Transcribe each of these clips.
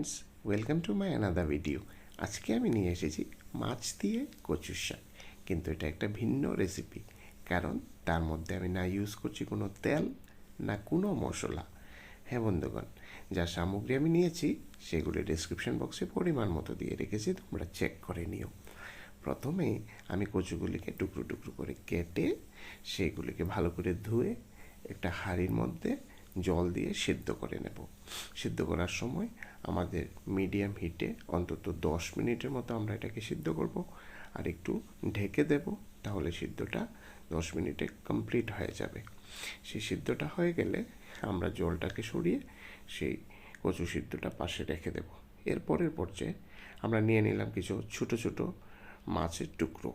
Friends, welcome to my another video. আজকে আমি নিয়ে এসেছি মাছ দিয়ে কচুর শাক, কিন্তু এটা একটা ভিন্ন রেসিপি, কারণ তার মধ্যে আমি না ইউজ করছি কোনো তেল না কোনো মশলা। হ্যাঁ বন্ধুগণ, যা সামগ্রী আমি নিয়েছি সেগুলি ডেসক্রিপশন বক্সে পরিমাণ মতো দিয়ে রেখেছি, তোমরা চেক করে নিও। প্রথমে আমি কচুগুলিকে টুকরো টুকরো করে কেটে সেগুলিকে ভালো করে ধুয়ে একটা হাঁড়ির মধ্যে জল দিয়ে সিদ্ধ করে নেব। সিদ্ধ করার সময় আমাদের মিডিয়াম হিটে অন্তত 10 মিনিটের মতো আমরা এটাকে সিদ্ধ করব, আর একটু ঢেকে দেব, তাহলে সিদ্ধটা 10 মিনিটে কমপ্লিট হয়ে যাবে। সেই সিদ্ধটা হয়ে গেলে আমরা জলটাকে সরিয়ে সেই কচু সিদ্ধটা পাশে রেখে দেব। এরপরের পর্যায়ে আমরা নিয়ে নিলাম কিছু ছোটো ছোটো মাছের টুকরো।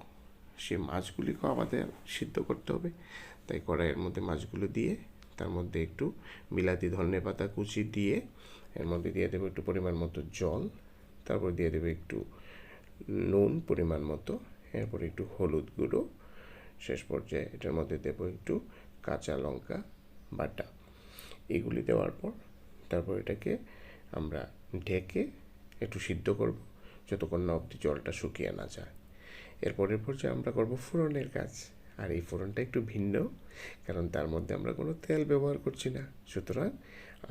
সে মাছগুলিকেও আমাদের সিদ্ধ করতে হবে, তাই কড়াইয়ের মধ্যে মাছগুলো দিয়ে তার মধ্যে একটু বিলাতি ধনেপাতা কুচি দিয়ে এর মধ্যে দিয়ে দেবো একটু পরিমাণ মতো জল, তারপর দিয়ে দেবো একটু নুন পরিমাণ মতো, এরপর একটু হলুদ গুঁড়ো, শেষ পর্যায়ে এটার মধ্যে দেবো একটু কাঁচা লঙ্কা বাটা। এগুলি দেওয়ার পর তারপর এটাকে আমরা ঢেকে একটু সিদ্ধ করব, যতক্ষণ না অবধি জলটা শুকিয়ে না যায়। এরপরের পর্যায়ে আমরা করব ফোড়নের কাজ, আর এই ফোড়নটা একটু ভিন্ন, কারণ তার মধ্যে আমরা কোনো তেল ব্যবহার করছি না, সুতরাং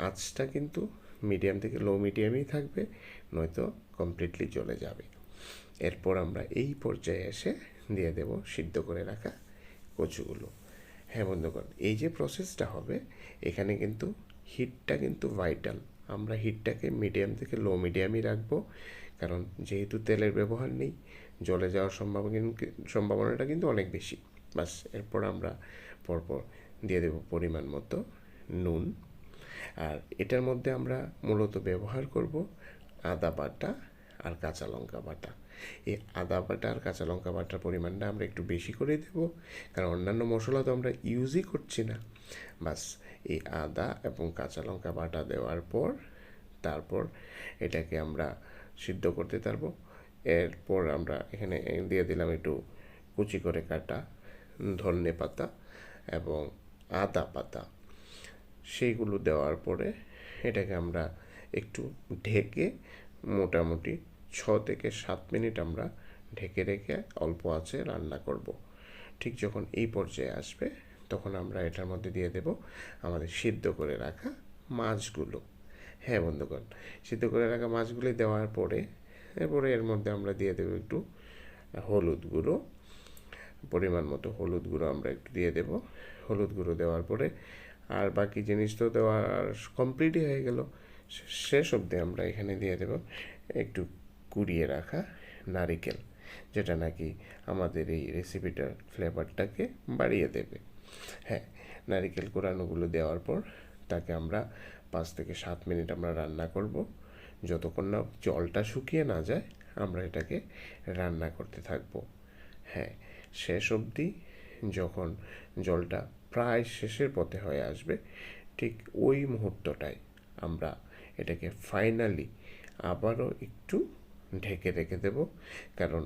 আঁচটা কিন্তু মিডিয়াম থেকে লো মিডিয়ামেই থাকবে, নয়তো কমপ্লিটলি জ্বলে যাবে। এরপর আমরা এই পর্যায়ে এসে দিয়ে দেব সিদ্ধ করে রাখা কচুগুলো। হ্যাঁ বন্ধুগণ, এই যে প্রসেসটা হবে এখানে কিন্তু হিটটা কিন্তু ভাইটাল। আমরা হিটটাকে মিডিয়াম থেকে লো মিডিয়ামই রাখবো, কারণ যেহেতু তেলের ব্যবহার নেই, জ্বলে যাওয়ার সম্ভাবনাটা কিন্তু অনেক বেশি। বাস, এরপর আমরা পরপর দিয়ে দেব পরিমাণ মতো নুন, আর এটার মধ্যে আমরা মূলত ব্যবহার করব আদা বাটা আর কাঁচা লঙ্কা বাটা। এই আদা বাটা আর কাঁচা লঙ্কা বাটার পরিমাণটা আমরা একটু বেশি করে দেব, কারণ অন্যান্য মশলা তো আমরা ইউজই করছি না। বাস, এই আদা এবং কাঁচা লঙ্কা বাটা দেওয়ার পর তারপর এটাকে আমরা সিদ্ধ করতে পারবো। এরপর আমরা এখানে দিয়ে দিলাম একটু কুচি করে কাটা ধনে পাতা এবং আদা পাতা। সেইগুলো দেওয়ার পরে এটাকে আমরা একটু ঢেকে মোটামুটি 6 থেকে 7 মিনিট আমরা ঢেকে রেখে অল্প আঁচে রান্না করব। ঠিক যখন এই পর্যায়ে আসবে তখন আমরা এটার মধ্যে দিয়ে দেব আমাদের সিদ্ধ করে রাখা মাছগুলো। হ্যাঁ বন্ধুগণ, সিদ্ধ করে রাখা মাছগুলি দেওয়ার পরে এরপরে এর মধ্যে আমরা দিয়ে দেবো একটু হলুদ গুঁড়ো, পরিমাণ মতো হলুদ গুঁড়ো আমরা একটু দিয়ে দেব। হলুদ গুঁড়ো দেওয়ার পরে আর বাকি জিনিস তো দেওয়ার কমপ্লিটই হয়ে গেল। শেষ অবধি আমরা এখানে দিয়ে দেব একটু কুড়িয়ে রাখা নারিকেল, যেটা নাকি আমাদের এই রেসিপিটার ফ্লেভারটাকে বাড়িয়ে দেবে। হ্যাঁ, নারিকেল কোরানোগুলো দেওয়ার পর তাকে আমরা 5 থেকে 7 মিনিট আমরা রান্না করব, যতক্ষণ না জলটা শুকিয়ে না যায় আমরা এটাকে রান্না করতে থাকব। হ্যাঁ, শেষ অবধি যখন জলটা প্রায় শেষের পথে হয়ে আসবে, ঠিক ওই মুহূর্তটায় আমরা এটাকে ফাইনালি আবারও একটু ঢেকে রেখে দেব, কারণ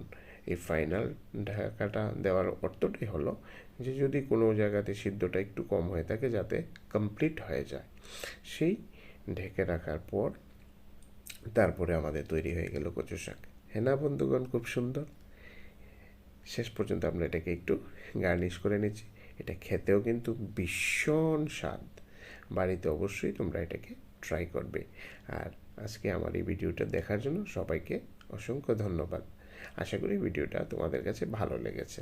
এই ফাইনাল ঢাকাটা দেওয়ার অর্থটাই হলো যে যদি কোনো জায়গাতে সিদ্ধটা একটু কম হয়ে থাকে যাতে কমপ্লিট হয়ে যায়। সেই ঢেকে রাখার পর তারপরে আমাদের তৈরি হয়ে গেল কচু শাক। হ্যাঁ না বন্ধুগণ, খুব সুন্দর। শেষ পর্যন্ত আমরা এটাকে একটু গার্নিশ করে নিচ্ছি। এটা খেতেও কিন্তু ভীষণ স্বাদ। বাড়িতে অবশ্যই তোমরা এটাকে ট্রাই করবে। আর আজকে আমার এই ভিডিওটা দেখার জন্য সবাইকে অসংখ্য ধন্যবাদ। আশা করি ভিডিওটা তোমাদের কাছে ভালো লেগেছে।